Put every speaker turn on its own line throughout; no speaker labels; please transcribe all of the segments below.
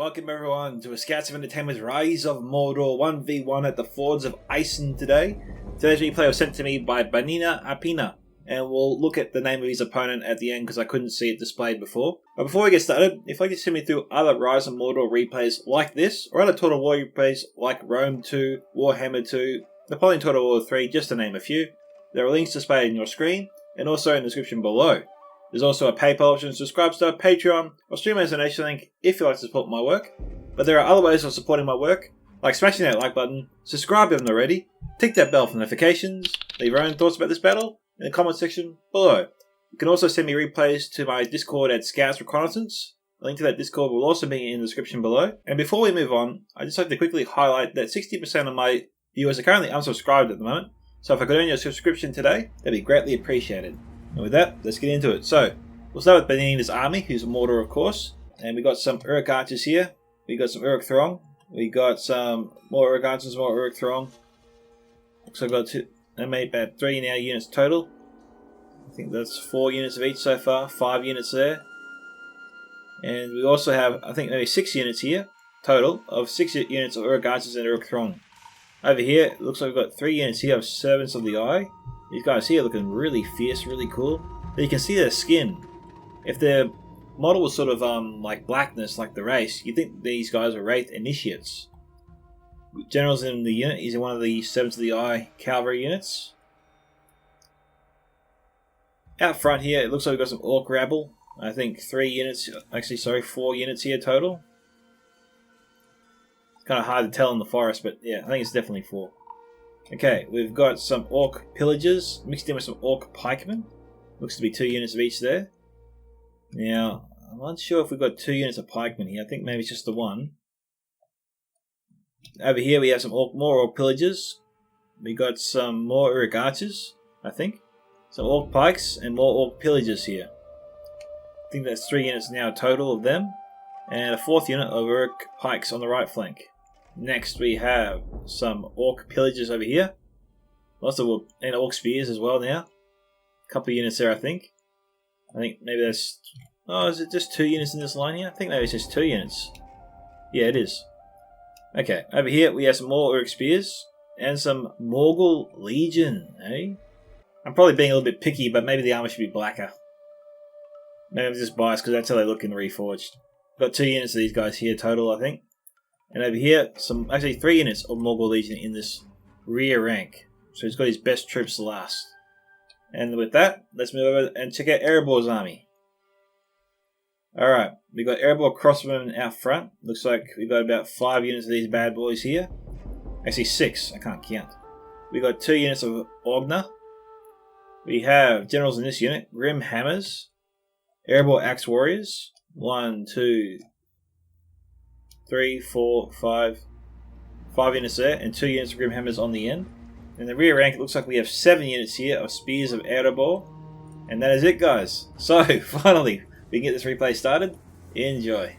welcome everyone to a Scouts of Entertainment's Rise of Mordor 1v1 at the Fords of Icen today. Today's replay was sent to me by BanaaniApina, and we'll look at the name of his opponent at the end because I couldn't see it displayed before. But before we get started, if you'd like to see me through other Rise of Mordor replays like this, or other Total War replays like Rome 2, Warhammer 2, Napoleon Total War 3, just to name a few, there are links displayed on your screen, and also in the description below. There's also a PayPal option, subscribe to Patreon, or stream as a donation link if you'd like to support my work. But there are other ways of supporting my work, like smashing that like button, subscribe if not already, tick that bell for notifications, leave your own thoughts about this battle in the comment section below. You can also send me replays to my Discord at Scouts Reconnaissance. A link to that Discord will also be in the description below. And before we move on, I'd just like to quickly highlight that 60% of my viewers are currently unsubscribed at the moment. So if I could earn your subscription today, that'd be greatly appreciated. And with that, let's get into it. So, we'll start with Banaani's army, who's Mordor of course. And we got some Uruk archers here. We got some Uruk Throng. We got some more Uruk archers, more Uruk Throng. So I've got about 3 now units total. I think that's 4 units of each so far, 5 units there. And we also have, I think maybe 6 units here, total, of 6 units of Uruk archers and Uruk Throng. Over here, it looks like we've got 3 units here of Servants of the Eye. These guys here looking really fierce, really cool. But you can see their skin. If their model was sort of like blackness, like the race, you'd think these guys are Wraith Initiates. General's in the unit. He's in one of the Servants of the Eye cavalry units. Out front here, it looks like we've got some Orc rabble. I think 3 units, actually sorry, 4 units here total. It's kind of hard to tell in the forest, but yeah, I think it's definitely 4. Okay, we've got some Orc pillagers mixed in with some Orc pikemen. Looks to be 2 units of each there. Now, I'm not sure if we've got 2 units of pikemen here. I think maybe it's just the 1. Over here we have some more Orc pillagers. We got some more Uruk archers, I think. Some Orc pikes and more Orc pillagers here. I think that's 3 units now total of them. And a 4th unit of Uruk pikes on the right flank. Next we have some Orc pillagers over here. Lots of Orc spears as well now. A couple of units there I think. I think maybe that's... Oh, is it just 2 units in this line here? I think maybe it's just 2 units. Yeah, it is. Okay, over here we have some more Uruk spears. And some Morgul Legion, eh? I'm probably being a little bit picky, but maybe the armor should be blacker. Maybe I'm just biased because that's how they look in the Reforged. Got 2 units of these guys here total I think. And over here, actually 3 units of Morgul Legion in this rear rank. So he's got his best troops last. And with that, let's move over and check out Erebor's army. Alright, we got Erebor crossbowmen out front. Looks like we've got about 5 units of these bad boys here. Actually 6, I can't count. We got 2 units of Ogna. We have generals in this unit, Grim Hammers, Erebor Axe Warriors. 1, 2, 3, 4, 5 units there, and 2 units of Grim Hammers on the end. In the rear rank, it looks like we have 7 units here of Spears of Erebor. And that is it, guys. So, finally, we can get this replay started. Enjoy.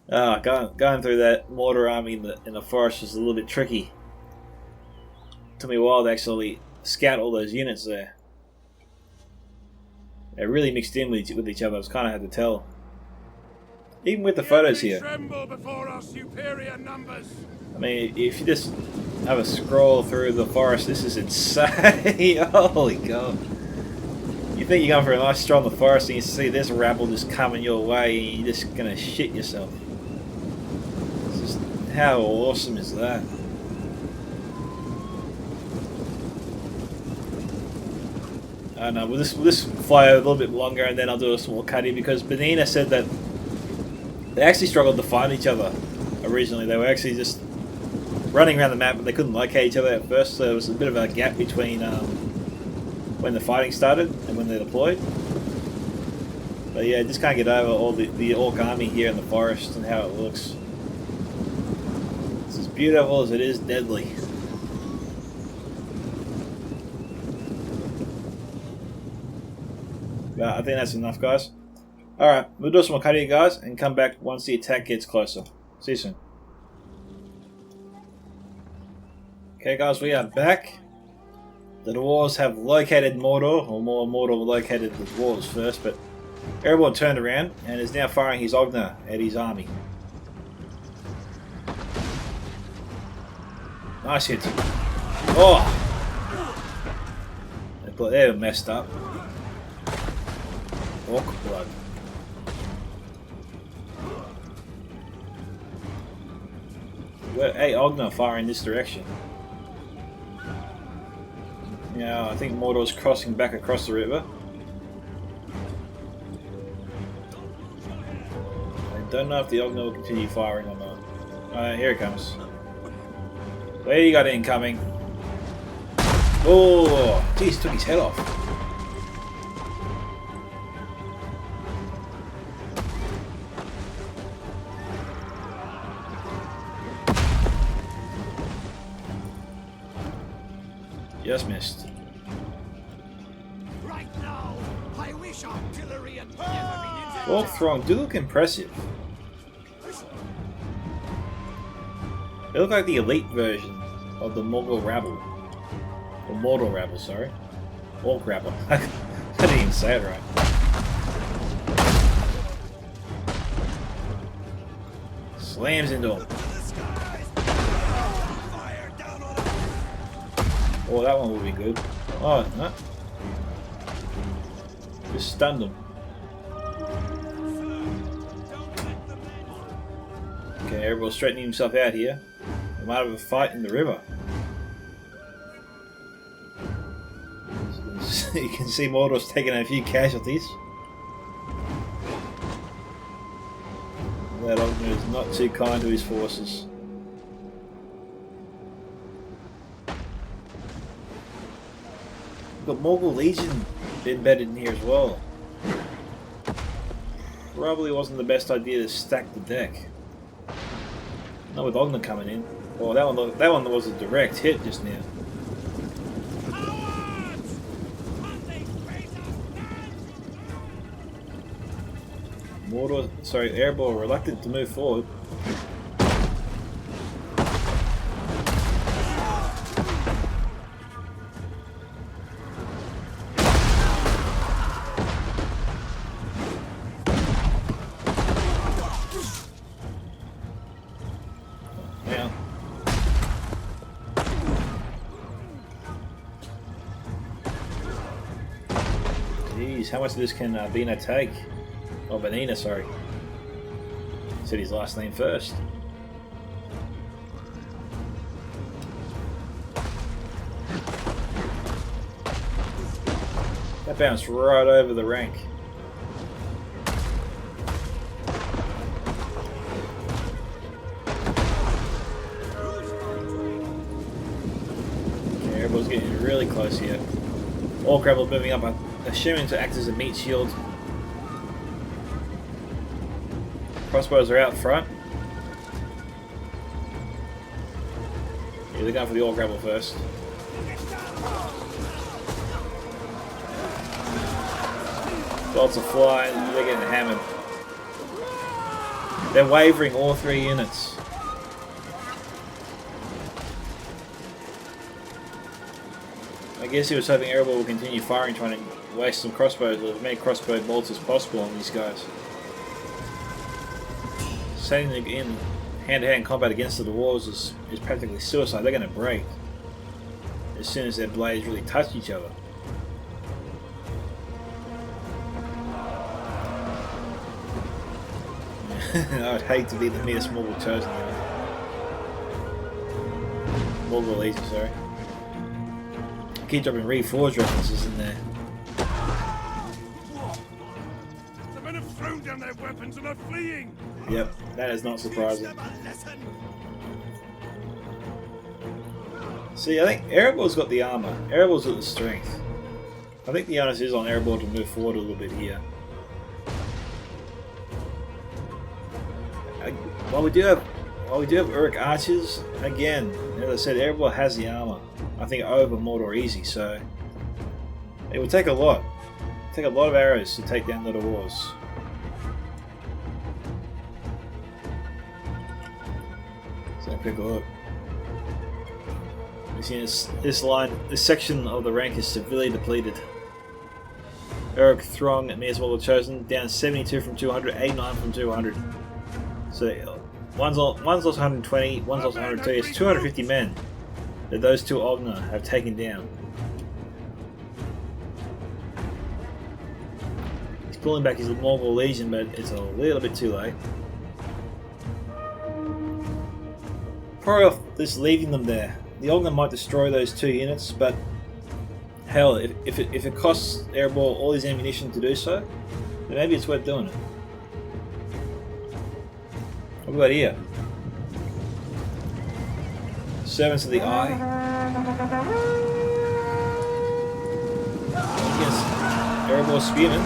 Going through that Mordor army in the forest was a little bit tricky. It took me a while to actually scout all those units there. They really mixed in with each other. It was kind of hard to tell. Even with the photos here.
Tremble before our superior numbers.
I mean, if you just have a scroll through the forest, this is insane. Holy God. You think you're going for a nice stroll in the forest and you see this rabble just coming your way and you're just going to shit yourself. It's just, how awesome is that? I don't know, we'll just fly a little bit longer and then I'll do a small cutting because Banaani said that they actually struggled to find each other originally. They were actually just running around the map but they couldn't locate each other at first, so there was a bit of a gap between when the fighting started and when they deployed. But yeah, just can't get over all the Orc army here in the forest and how it looks. It's as beautiful as it is deadly. But I think that's enough, guys. Alright, we'll do some more cutting, guys, and come back once the attack gets closer. See you soon. Okay, guys, we are back. The dwarves have located Mordor, or more Mordor located the dwarves first, but Erebor turned around and is now firing his Ogna at his army. Nice hit. Oh! They were messed up. Orc blood. Hey, Ogna firing this direction. Yeah, I think Mordor's crossing back across the river. I don't know if the Ogna will continue firing or not. Here it comes. Where you got incoming? Oh, geez, took his head off. Just missed.
Right now, I wish artillery had never been invented.
Orc throng do look impressive. They look like the elite version of the Mordor rabble. Or Mordor rabble, sorry. Orc rabble. I didn't even say it right. Slams into him. Oh, that one will be good. Oh, no. Just stunned him. Okay, everyone's straightening himself out here. We might have a fight in the river. You can see Mordor's taking a few casualties. That Ogna is not too kind to his forces. We've got Morgul Legion embedded in here as well. Probably wasn't the best idea to stack the deck. Not with Ogna coming in. Oh, that one was a direct hit just now. Erebor reluctant to move forward. Yeah. Jeez, how much of this can Bina take? Oh, Banaana, sorry. Said his last name first. That bounced right over the rank. Okay, everybody's getting really close here. Orc Rebel moving up, I'm assuming to act as a meat shield. Crossbows are out front. Yeah, they're going for the Orc Rebel first. Bolts are flying, they're getting hammered. They're wavering, all three units. I guess he was hoping Erebor will continue firing, trying to waste some crossbows with as many crossbow bolts as possible on these guys. Sending them in hand-to-hand combat against the dwarves is practically suicide. They're going to break as soon as their blades really touch each other. I'd hate to be the nearest Morgul chosen. Morgul Legion, sorry. I keep dropping Reforged references in there.
The men have thrown down their weapons and are fleeing.
Yep, that is not surprising. See, I think Erebor's got the armor. Erebor's got the strength. I think the onus is on Erebor to move forward a little bit here. While we do have Uruk archers, again, as I said, Erebor has the armor. I think over Mordor easy, so it would take a lot. Take a lot of arrows to take down the dwarves. So have a quick look. You see this line, this section of the rank is severely depleted. Eric Throng and Mias Waller Chosen down 72 from 200, 89 from 200. So one's lost 120, one's lost 102. It's 250 men that those two Ogna have taken down. He's pulling back his Mongol Legion, but it's a little bit too late. Probably off just leaving them there. The Ogna might destroy those 2 units, but hell, if it costs Erebor all his ammunition to do so, then maybe it's worth doing it. What have we got here? Servants of the Eye. Against Erebor Spearmen.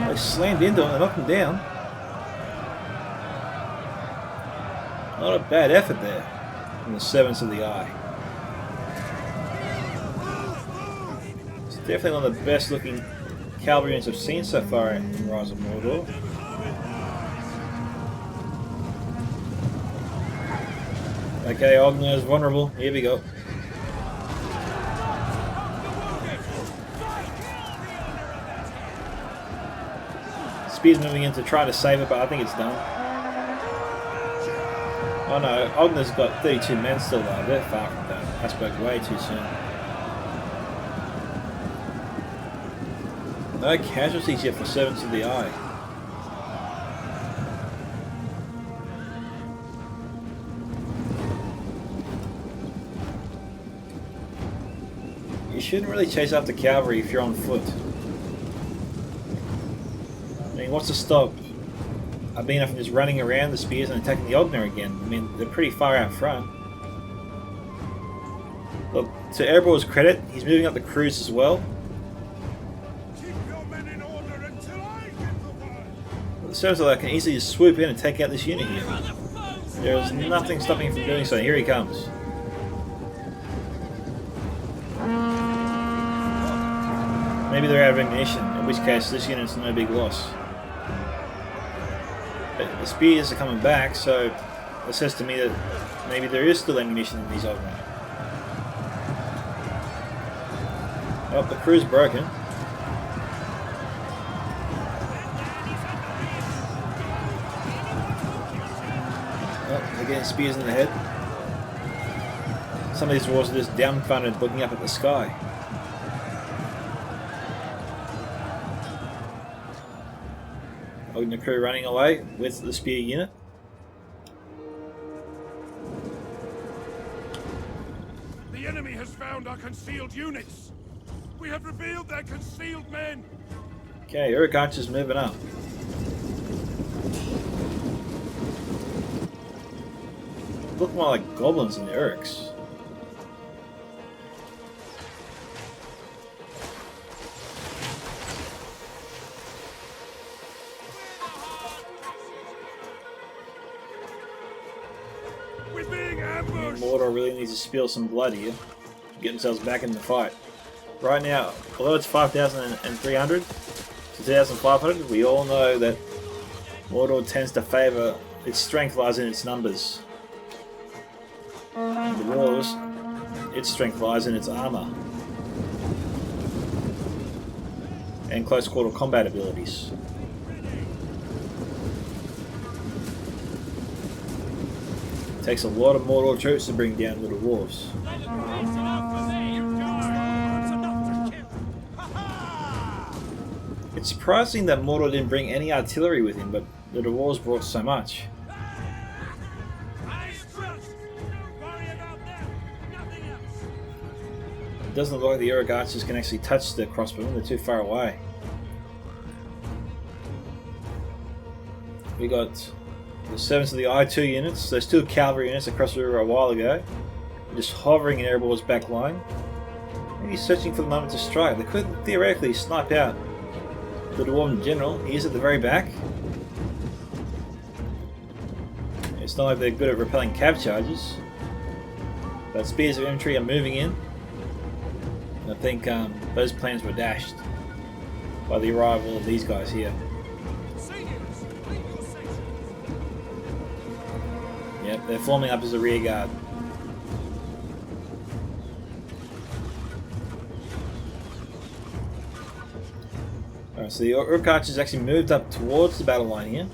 They slammed into him, they knocked him down. Not a bad effort there from the Servants of the Eye. It's definitely one of the best looking cavalry units I've seen so far in Rise of Mordor. Okay, Ogna is vulnerable. Here we go. Spear's moving in to try to save it, but I think it's done. Oh no, Ogna's got 32 men still though. They're far from done. I spoke way too soon. No casualties yet for Servants of the Eye. You shouldn't really chase after cavalry if you're on foot. I mean, what's to stop Abina from just running around the spears and attacking the Ogna again? I mean, they're pretty far out front. Look, to Erebor's credit, he's moving up the crews as well.
Keep your men in order until I give the word.
It sounds like I can easily just swoop in and take out this unit here. There is nothing stopping him from doing so. Here he comes. Maybe they're out of ammunition, in which case this unit's no big loss. But the spears are coming back, so it says to me that maybe there is still ammunition in these Ogna. Oh, the crew's broken. Oh, they're getting spears in the head. Some of these dwarves are just dumbfounded looking up at the sky. Ogna crew running away with the spear unit.
The enemy has found our concealed units. We have revealed their concealed men.
Okay, Uruk Archer's moving up. Look more like goblins than Uruks.
We're being ambushed.
Mordor really needs to spill some blood here. Get themselves back in the fight. Right now, although it's 5,300 to 2,500, we all know that Mordor tends to favour, its strength lies in its numbers. In the wars, its strength lies in its armour and close quarter combat abilities. It takes a lot of Mordor troops to bring down little dwarves. It's surprising that Mordor didn't bring any artillery with him, but the dwarves brought so much. It doesn't look like the Uruk archers can actually touch the crossbowmen, they're too far away. We got the Servants of the Eye 2 units, those 2 cavalry units across the river a while ago, just hovering in Erebor's back line. Maybe searching for the moment to strike. They could theoretically snipe out the Dwarven General. He is at the very back. It's not like they're good at repelling cab charges, but spears of infantry are moving in. I think those plans were dashed by the arrival of these guys here. Yep, they're forming up as a rear guard. So the Orc Archers actually moved up towards the battle line here.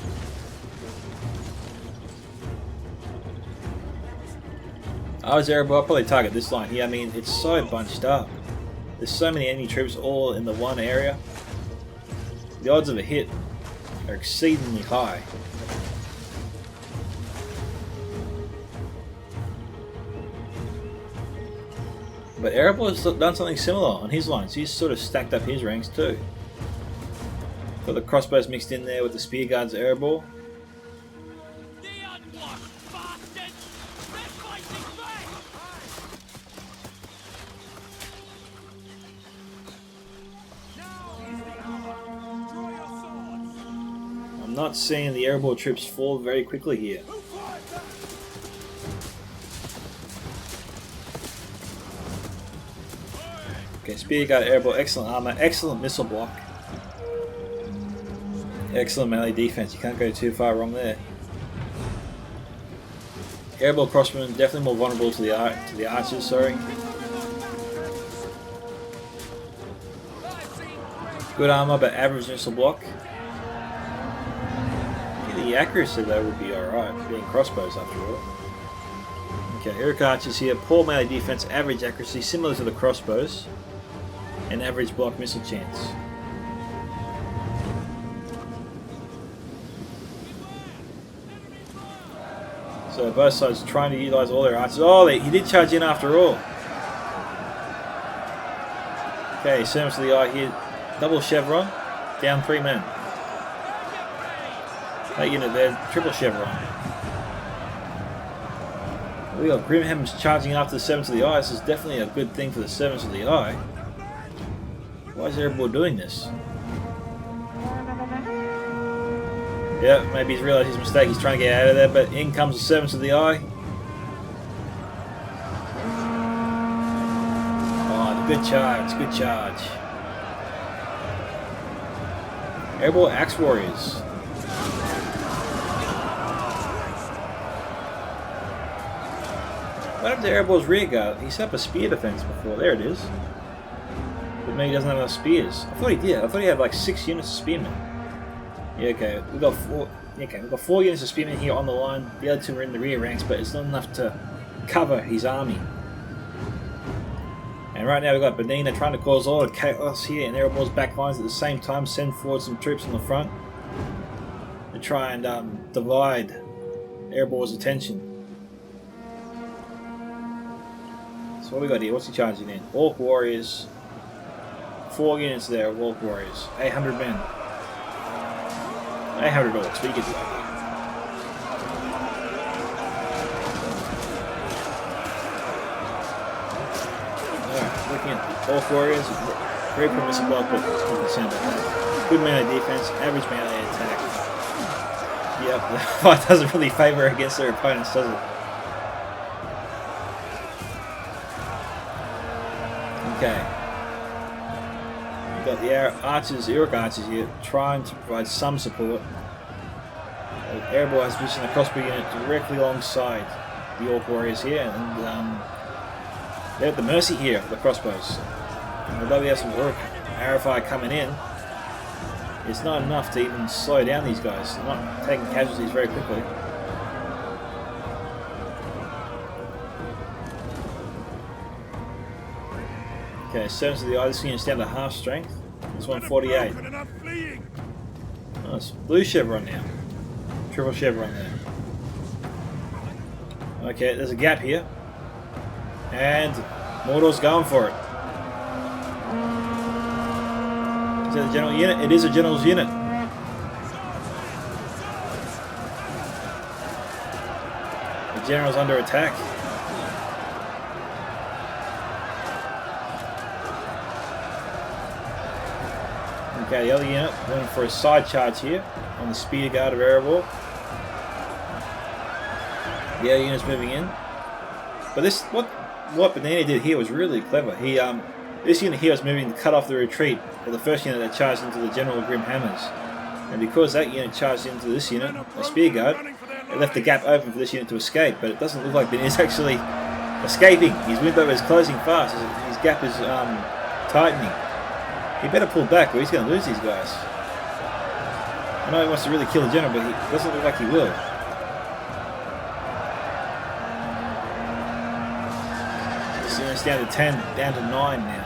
I was Erebor, I'll probably target this line here. I mean, it's so bunched up. There's so many enemy troops all in the one area. The odds of a hit are exceedingly high. But Erebor has done something similar on his lines. He's sort of stacked up his ranks too. Got the crossbows mixed in there with the spear guards Erebor. I'm not seeing the Erebor troops fall very quickly here. Okay, spear guard Erebor, excellent armor, excellent missile block. Excellent melee defense, you can't go too far wrong there. Erebor crossbowmen definitely more vulnerable to the archers, sorry. Good armor but average missile block. The accuracy though would be alright, being crossbows after all. Okay, Orc Archers here, poor melee defense, average accuracy, similar to the crossbows, and average block missile chance. So both sides trying to utilise all their archers. Oh, he did charge in after all. Okay, servants of the eye here, double chevron, down 3 men. That unit there, triple chevron. We got Grimham's charging after the Servants of the Eye. This is definitely a good thing for the Servants of the Eye. Why is Erebor doing this? Yeah, maybe he's realised his mistake. He's trying to get out of there, but in comes the Servants of the Eye. Oh, the good charge, good charge. Erebor Axe Warriors. What happened to Erebor's rear guard? He set up a spear defense before. There it is. But maybe he doesn't have enough spears. I thought he did. I thought he had like 6 units of spearmen. Yeah, okay. We've got 4. Okay, we've got 4 units of spearmen here on the line. The other 2 are in the rear ranks, but it's not enough to cover his army. And right now we've got Banaana trying to cause all the chaos here in Erebor's back lines at the same time. Send forward some troops on the front to try and divide Erebor's attention. So what we got here? What's he charging in? Orc Warriors. 4 units there of Orc Warriors. 800 men. 800 Orcs, but you get the idea. Alright, looking at the Orc Warriors. Very permissive block, but good melee defense, average melee attack. Yep, the fight doesn't really favour against their opponents, does it? Okay. We've got the archers, Orc Archers here, trying to provide some support. Erebor has positioned a crossbow unit directly alongside the Orc Warriors here, and they're at the mercy here of the crossbows. And although we have some Orc arrow fire coming in, it's not enough to even slow down these guys. They're not taking casualties very quickly. Okay, Servants of the Eye, this unit's down to half strength. This one 48. Oh, it's blue chevron now. Triple chevron there. Okay, there's a gap here. And Mordor's going for it. Is that a general unit? It is a general's unit. The general's under attack. Okay, the other unit going for a side charge here on the spear guard of Erebor. The other unit's moving in. But this, what Banaana did here was really clever. He this unit here was moving to cut off the retreat of the first unit that charged into the General Grim Hammers. And because that unit charged into this unit, a spear guard, it left the gap open for this unit to escape. But it doesn't look like Banaana's actually escaping. His window is closing fast. His gap is tightening. He better pull back or he's going to lose these guys. I know he wants to really kill the general, but he doesn't look like he will. It's down to 10, down to 9 now.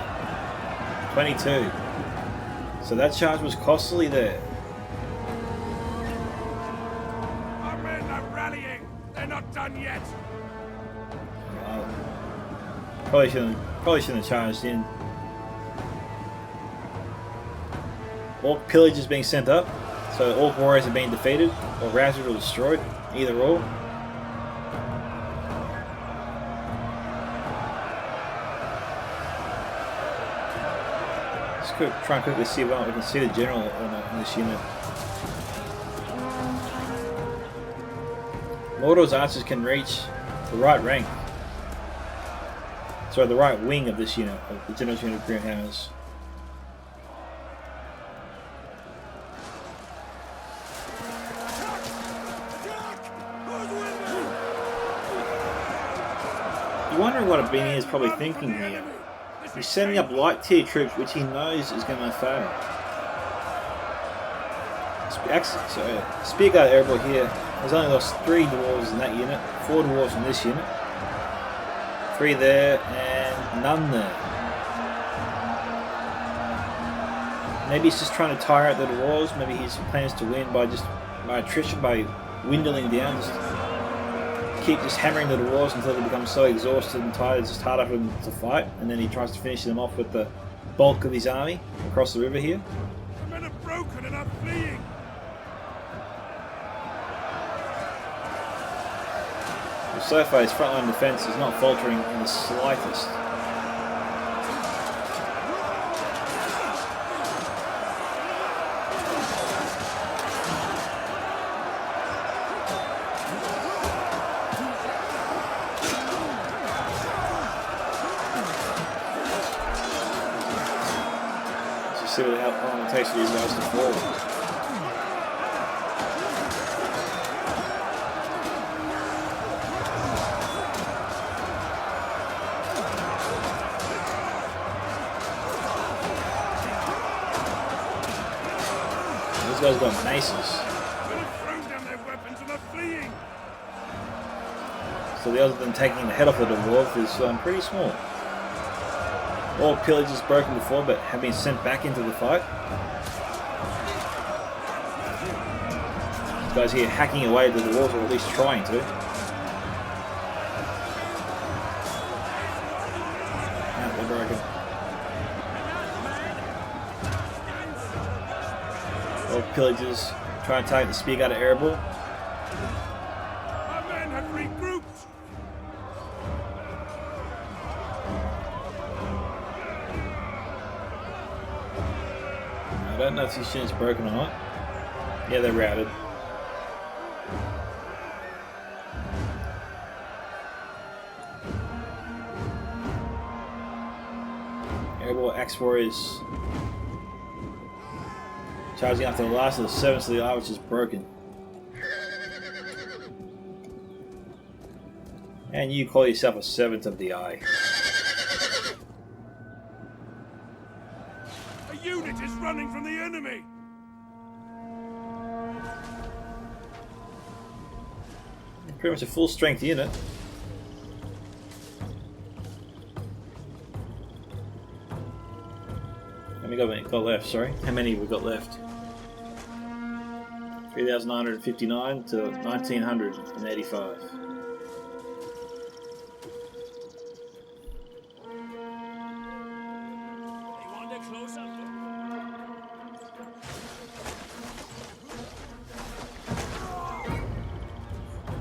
22. So that charge was costly there.
Our men are rallying. They're not done yet.
Probably shouldn't have charged in. Orc pillage is being sent up, so Orc warriors are being defeated, or routed or destroyed, either or. Let's try and quickly see if we can see the general or not in this unit. Mordor's archers can reach the right rank. Sorry, the right wing of this unit, of the general's unit of Green Hammers. You're wondering what Abini is probably thinking here. He's sending up light tier troops which he knows is going to fail. Spearguard Erebor here has only lost 3 dwarves in that unit, 4 dwarves in this unit, 3 there and none there. Maybe he's just trying to tire out the dwarves, maybe his plans to win by attrition, by dwindling down, keep hammering the dwarves until they become so exhausted and tired it's just harder for them to fight, and then he tries to finish them off with the bulk of his army across the river here.
The men are broken and are fleeing.
Well, so far his frontline defense is not faltering in the slightest. See how long it takes for these guys to fall. These guys got maces.
Men have thrown down their weapons and are fleeing.
So the other than taking the head off of the dwarf is pretty small. All pillages broken before, but have been sent back into the fight. These guys here hacking away at the dwarves, or at least trying to. Ah, they're broken. All pillages trying to target the spearguard of Erebor.
Our men have regrouped.
I don't know if this unit's broken or not. Yeah, they're routed. Erebor Axe Warriors charging after the last of the servants of the eye, which is broken. And you call yourself a servant of the eye.
A unit is running from the enemy.
Pretty much a full strength unit. How many got left? Sorry, how many we got left? 3,959 to 1,985.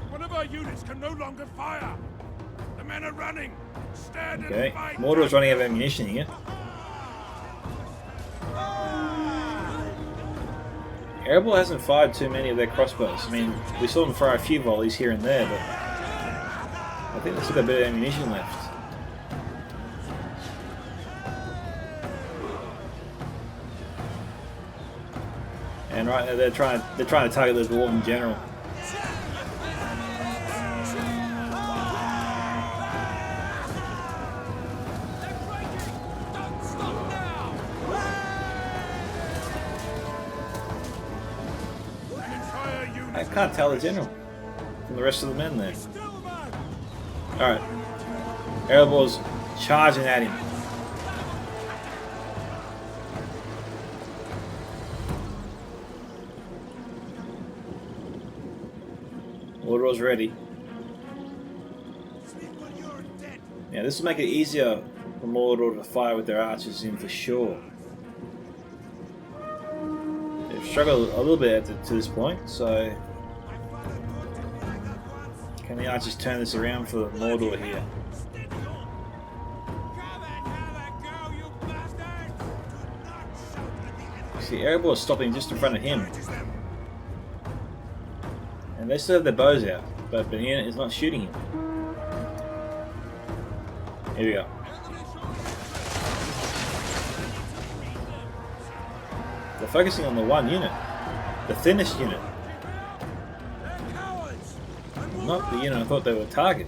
One of our units can no longer fire. The men are running. Stand
Okay,
and fight.
Mordor's running out of ammunition here. Erebor hasn't fired too many of their crossbows. I mean, we saw them fire a few volleys here and there, but I think they've still got a bit of ammunition left. And right now they're trying to target the dwarven general. can't tell the general from the rest of the men there. Alright. Erebor's charging at him. Mordor's ready. Now this will make it easier for Mordor to fire with their archers in for sure. They've struggled a little bit to this point, so can the archers turn this around for Mordor here? See, Erebor is stopping just in front of him. And they still have their bows out, but Banaana is not shooting him. Here we go. They're focusing on the one unit, the thinnest unit. Not the unit I thought they were target.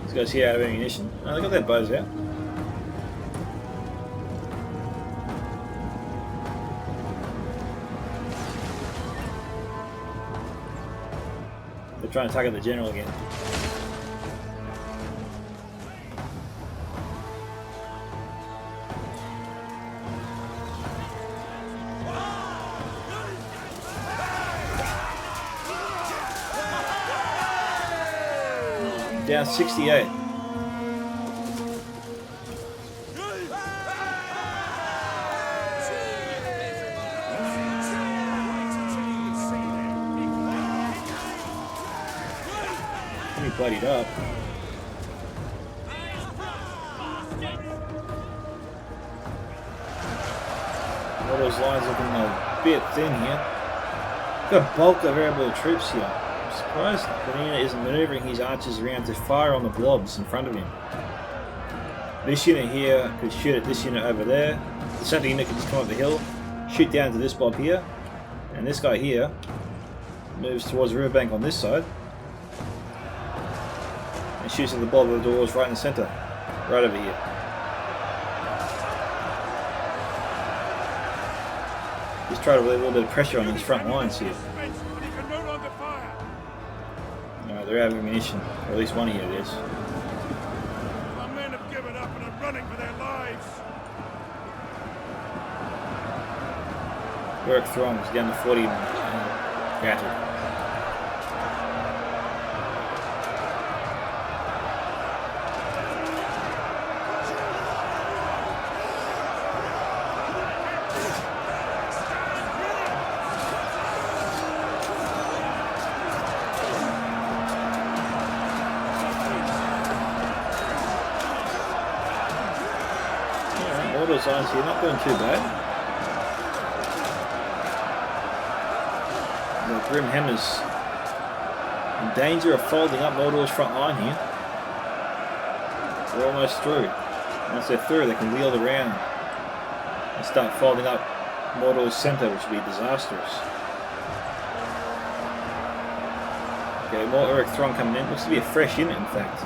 These guys here out of ammunition. Oh, they got their bows out. They're trying to target the general again. Down 68. Pretty bloodied up. All those lines looking a bit thin here. Got a bulk of variable troops here. I'm surprised Banaana isn't maneuvering his archers around to fire on the blobs in front of him. This unit here could shoot at this unit over there. The centre unit can just come up the hill, shoot down to this blob here, and this guy here moves towards the riverbank on this side and shoots at the blob of the doors right in the centre, right over here. Just try to put a little bit of pressure on these front lines here. No, they're out of ammunition, or at least one here it is.
Our men have given up and are running for their lives.
Work Throng is down to 40 battered. Mordor's lines here, not doing too bad. The Grim Hammers in danger of folding up Mordor's front line here. They're almost through. Once they're through, they can wheel around and start folding up Mordor's centre, which would be disastrous. Okay, more Eric Throng coming in. Looks to be a fresh unit, in fact.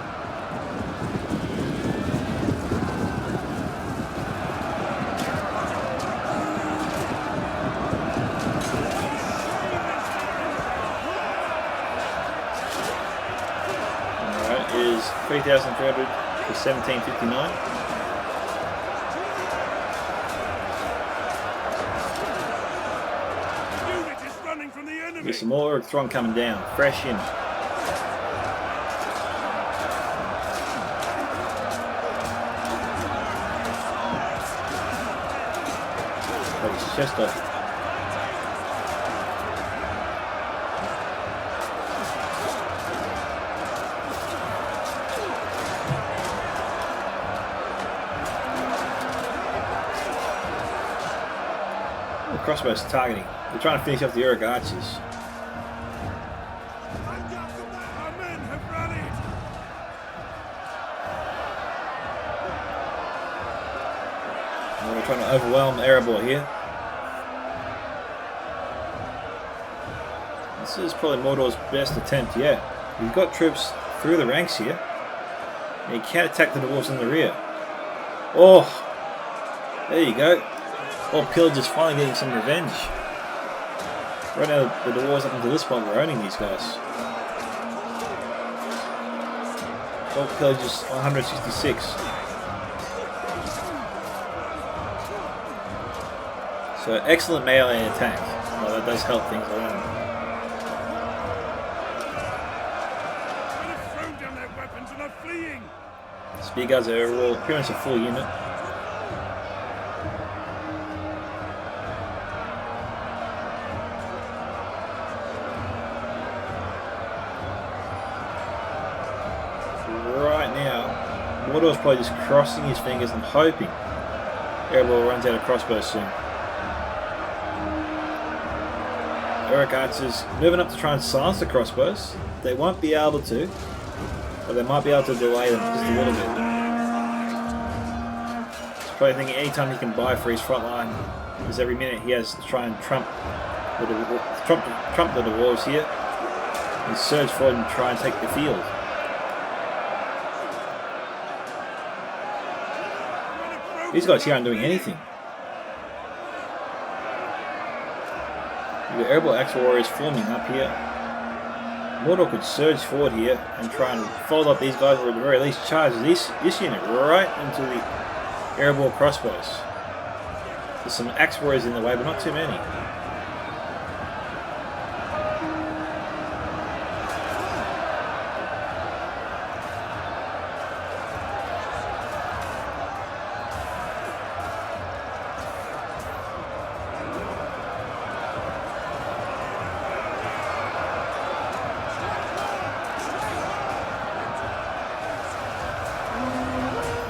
Is 3,300 to 1,759.
Unit is running from the enemy.
There's some more Orc Throng coming down, fresh in. Got his chest off. Crossbows targeting. They're trying to finish off the Uruk archers.
Our men have rallied.
And we're trying to overwhelm Erebor here. This is probably Mordor's best attempt yet. He's got troops through the ranks here. And he can't attack the dwarves in the rear. Oh! There you go. Old Pillager's finally getting some revenge. Right now, the dwarves up until this point were owning these guys. Old Pillager's 166. So excellent melee attack. Well, that does help things around.
They've thrown down their weapons and are fleeing.
Spear guards are overall pretty much a full unit. Right now, Mordor's probably just crossing his fingers and hoping Erebor runs out of crossbows soon. Eric Archer's moving up to try and silence the crossbows. They won't be able to, but they might be able to delay them just a little bit. He's probably thinking anytime he can buy for his front line, because every minute he has to try and trump the dwarves here, and surge forward and try and take the field. These guys here aren't doing anything. The Erebor Axe Warriors forming up here. Mordor could surge forward here and try and fold up these guys, or at the very least charge this unit right into the Erebor crossbows. There's some Axe Warriors in the way, but not too many.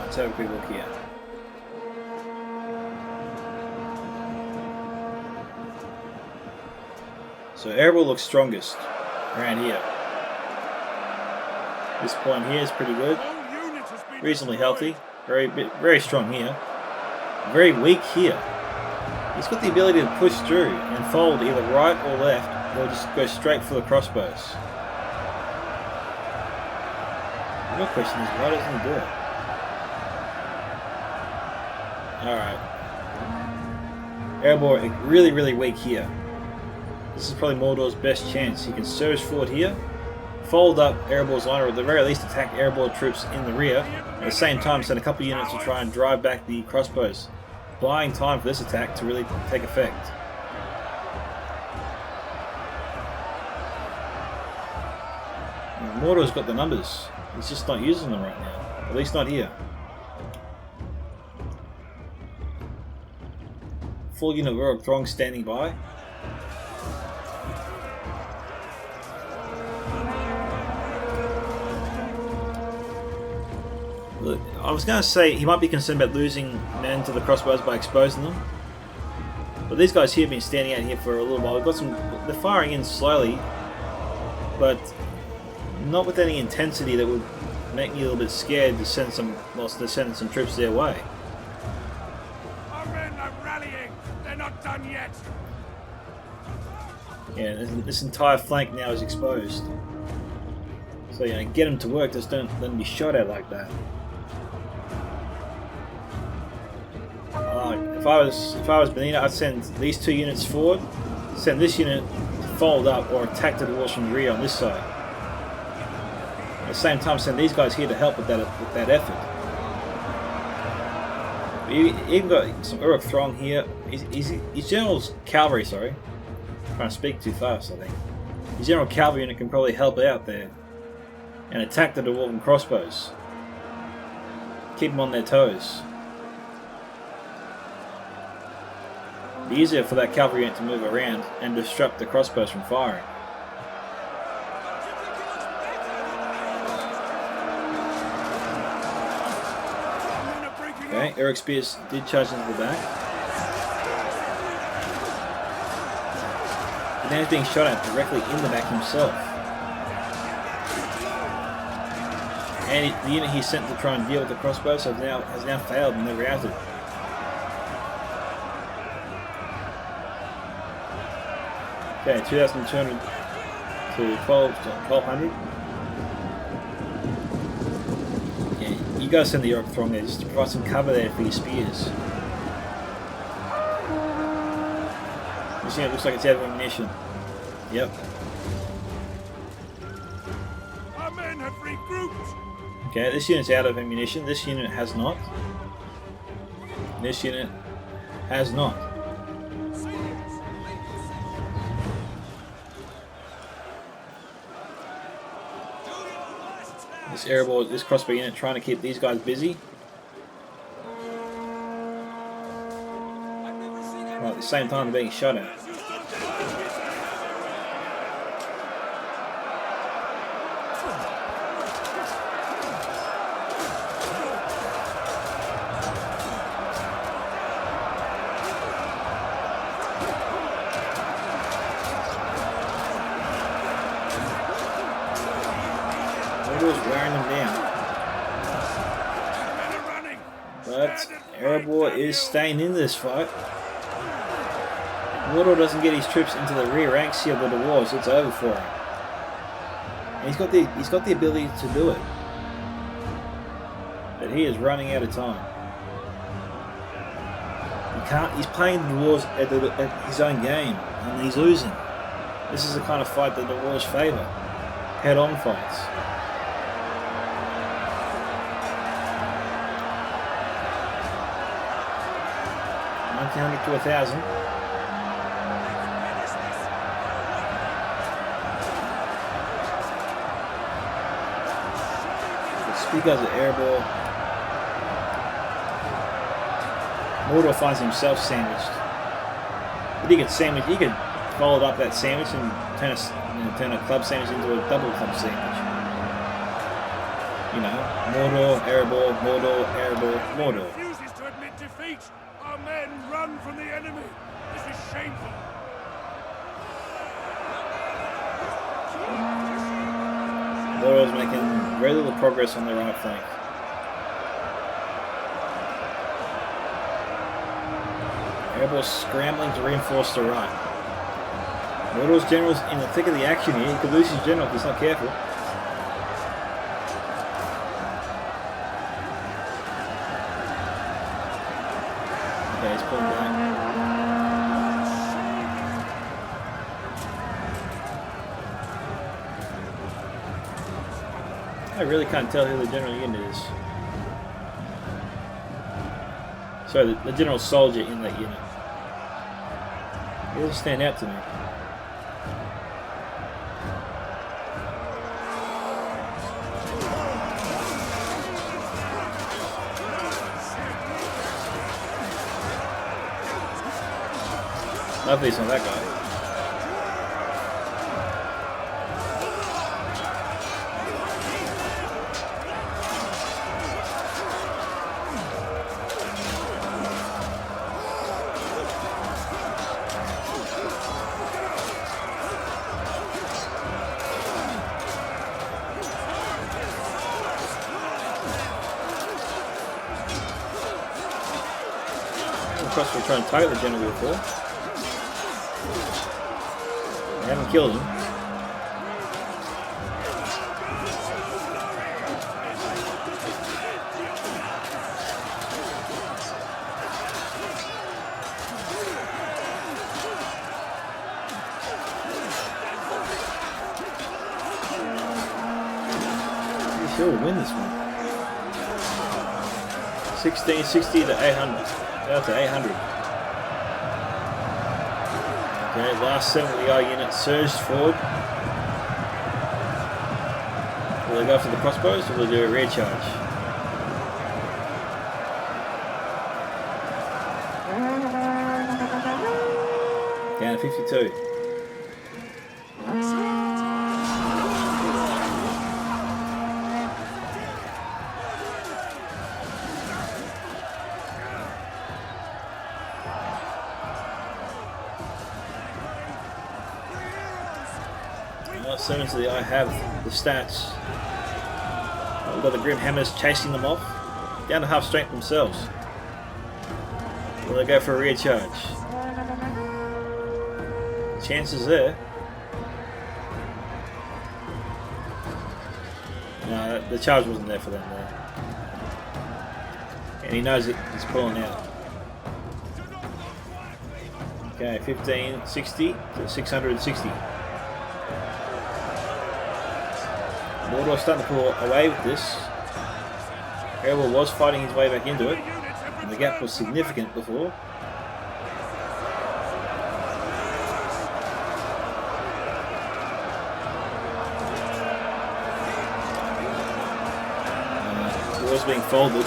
Let's have a quick look here. So Erebor looks strongest around here. This point here is pretty good. Reasonably healthy. Very strong here. Very weak here. He's got the ability to push through and fold either right or left, or just go straight for the crossbows. The real question is, why doesn't he do it? Alright. Erebor really weak here. This is probably Mordor's best chance. He can surge forward here, fold up Erebor's line, or at the very least attack Erebor troops in the rear, at the same time send a couple units to try and drive back the crossbows, buying time for this attack to really take effect. And Mordor's got the numbers, he's just not using them right now, at least not here. Full unit of Throng standing by. Look, I was going to say he might be concerned about losing men to the crossbows by exposing them, but these guys here have been standing out here for a little while. We've got some. They're firing in slowly, but not with any intensity that would make me a little bit scared to send some. Well, to send some troops their way.
Our men are rallying. They're not done yet.
Yeah, this entire flank now is exposed. So get them to work. Just don't let them be shot at like that. If I was Banaana, I'd send these two units forward, send this unit to fold up or attack the dwarves from the rear on this side. At the same time, send these guys here to help with that effort. You even got some Uruk Throng here. His general's cavalry, sorry. I'm trying to speak too fast, I think. His general cavalry unit can probably help out there and attack the dwarven crossbows. Keep them on their toes. It'd be easier for that cavalry unit to move around and disrupt the crossbows from firing. Okay, Eric Spears did charge into the back. But now he's being shot at directly in the back himself. And the unit he sent to try and deal with the crossbows has now failed and they're routed. Okay, 2,200 to 1,200. Yeah, gotta send the York Throng there just to provide some cover there for your spears. This unit looks like it's out of ammunition. Yep.
Our men have regrouped.
Okay, this unit's out of ammunition. This unit has not. This unit has not. This Erebor, this crossbow unit trying to keep these guys busy. While at the same time they're being shot at. Mordor's wearing them down. But Erebor is staying in this fight. Mordor doesn't get his troops into the rear ranks here of the dwarves, it's over for him. And he's got the ability to do it. But he is running out of time. He's playing the dwarves at his own game, and he's losing. This is the kind of fight that the dwarves favour. Head-on fights. 100 to 1,000. Speak as an Erebor. Mordor finds himself sandwiched. But he gets sandwiched. He could fold up that sandwich and turn a club sandwich into a double club sandwich. You know, Mordor, Erebor, Mordor, Erebor, Mordor.
Refuses to admit defeat. Our men run from the enemy. This is shameful.
Mordor's making very little progress on the right flank. Erebor's scrambling to reinforce the right. Mordor's general's in the thick of the action here. He could lose his general if he's not careful. Okay, he's pulling back. I really can't tell who the general unit is. Sorry, the general soldier in that unit. He doesn't stand out to me. Lovely, it's not that guy. Of course, we're trying to target the general before. I haven't killed him. Pretty sure we'll win this one. 1660 to 800. Out to 800. Okay, last 7 of the I unit surged forward. Will they go for the crossbows or will they do a rear charge? Down to 52. Servants of the Eye have the stats. We've got the Grim Hammers chasing them off. Down to half strength themselves. Will they go for a rear charge? Chances there. No, the charge wasn't there for them there. And he knows it, he's pulling out. Okay, 1560 to 660. Mordor starting to pull away with this. Erebor was fighting his way back into it. And the gap was significant before. It was being folded.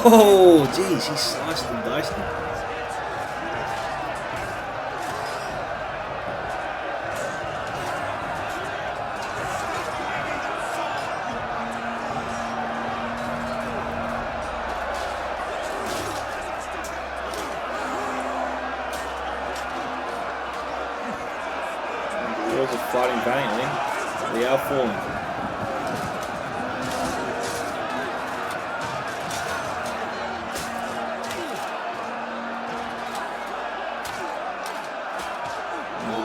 Oh, geez, he sliced and diced him. The Wars are fighting valiantly. They are falling.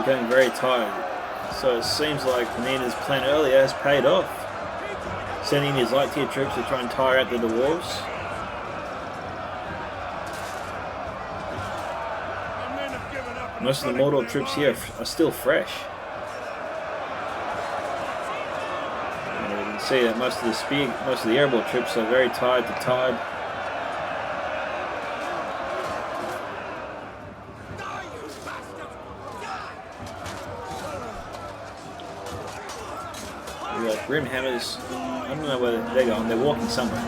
Getting very tired, so it seems like Nina's plan earlier has paid off, sending his light tier troops to try and tire out the dwarves. Most of the Mordor troops here are still fresh. And you can see that most of the Erebor troops are very tired to tide. We got Grim Hammers. I don't know where they're going. They're walking somewhere.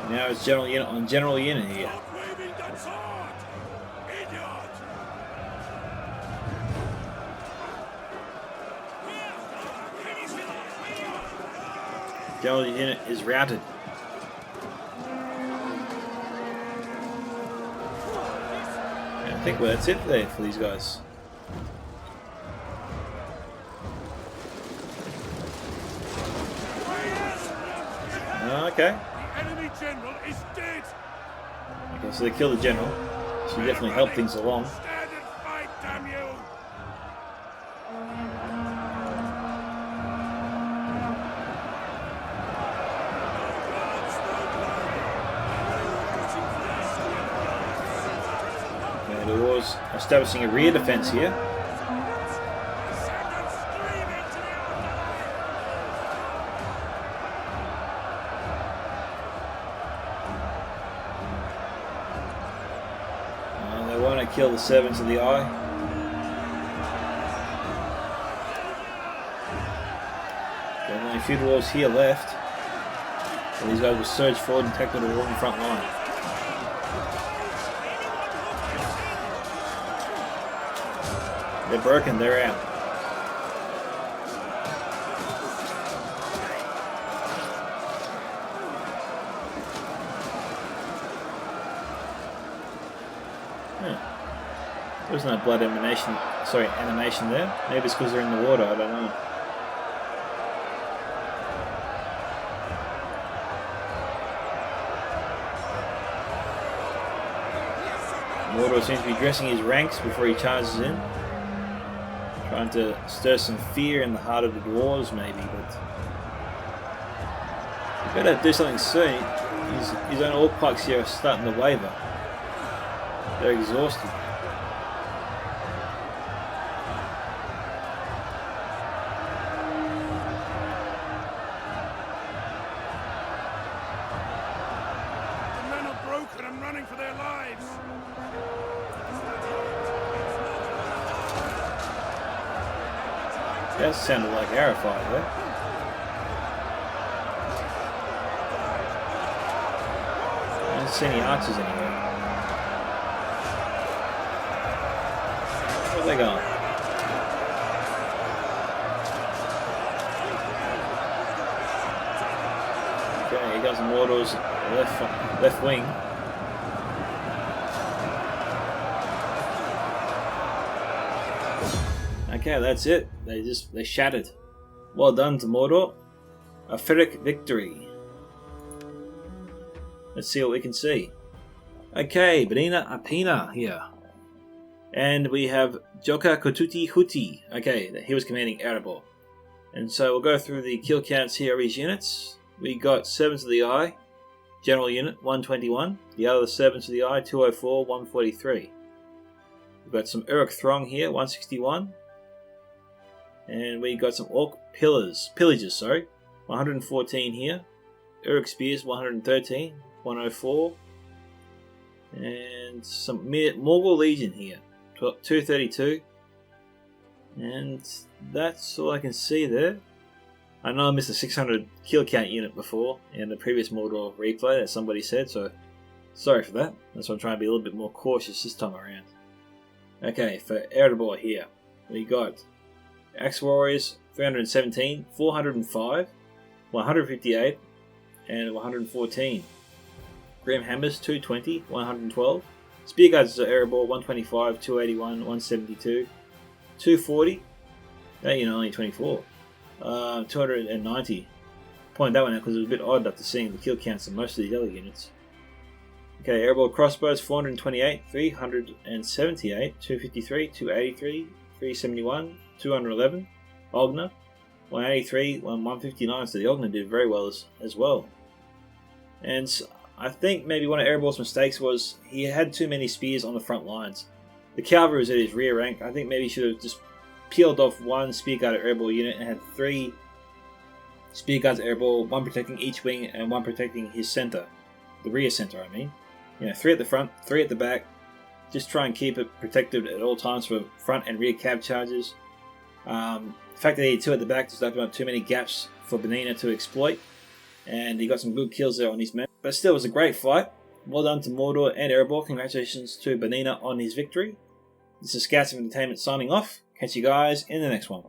Now it's general unit on general unit here. General unit is routed. And I think that's it there for these guys. Okay.
The enemy general is dead.
Okay, so they killed the general. So you definitely help things along.
Stand and fight, damn you!
Okay, the War's establishing a rear defense here. Kill the servants of the eye. There are only a few dwarves here left. So these guys will surge forward and tackle the dwarven front line. They're broken, they're out. There's no blood animation there. Maybe it's because they're in the water, I don't know. Mordor seems to be dressing his ranks before he charges in. Trying to stir some fear in the heart of the dwarves, maybe, but he better do something soon. His own orc pikes here are starting to waver. They're exhausted. That sounded like arrow fire there. I don't see any archers anywhere. Where are they going? Okay, here comes the Mordor's left wing. Okay, that's it. They shattered. Well done to Mordor. A Ferric victory. Let's see what we can see. Okay, BanaaniApina here. And we have Joka Kotuti Huti. Okay, he was commanding Erebor. And so we'll go through the kill counts here of his units. We got 7 to the eye, general unit 121. The other 7 to the eye, 204, 143. We've got some Uruk Throng here, 161. And we got some Orc Pillagers, 114 here. Uruk Spears, 113, 104. And some Morgul Legion here, 232. And that's all I can see there. I know I missed a 600 kill count unit before in the previous Mordor replay that somebody said, so sorry for that. That's why I'm trying to be a little bit more cautious this time around. Okay, for Erebor here, we got Axe Warriors 317, 405, 158, and 114. Grim Hammers 220, 112. Spear Guards of Erebor 125, 281, 172. 240, only 24. 290. Point that one out because it was a bit odd after seeing the kill counts of most of these other units. Okay, Erebor Crossbows 428, 378, 253, 283, 371, 211. Ogna 183, 159. So the Ogna did very well as well. And I think maybe one of Erebor's mistakes was he had too many spears on the front lines. The cavalry was at his rear rank. I think maybe he should have just peeled off one spear guard at Erebor unit and had 3 spear guards at Erebor, 1 protecting each wing and 1 protecting his center. The rear center, I mean. 3 at the front, 3 at the back. Just try and keep it protected at all times for front and rear cav charges. The fact that he had 2 at the back just opened up too many gaps for Banaana to exploit. And he got some good kills there on his men. But still, it was a great fight. Well done to Mordor and Erebor. Congratulations to Banaana on his victory. This is Scouts of Entertainment signing off. Catch you guys in the next one.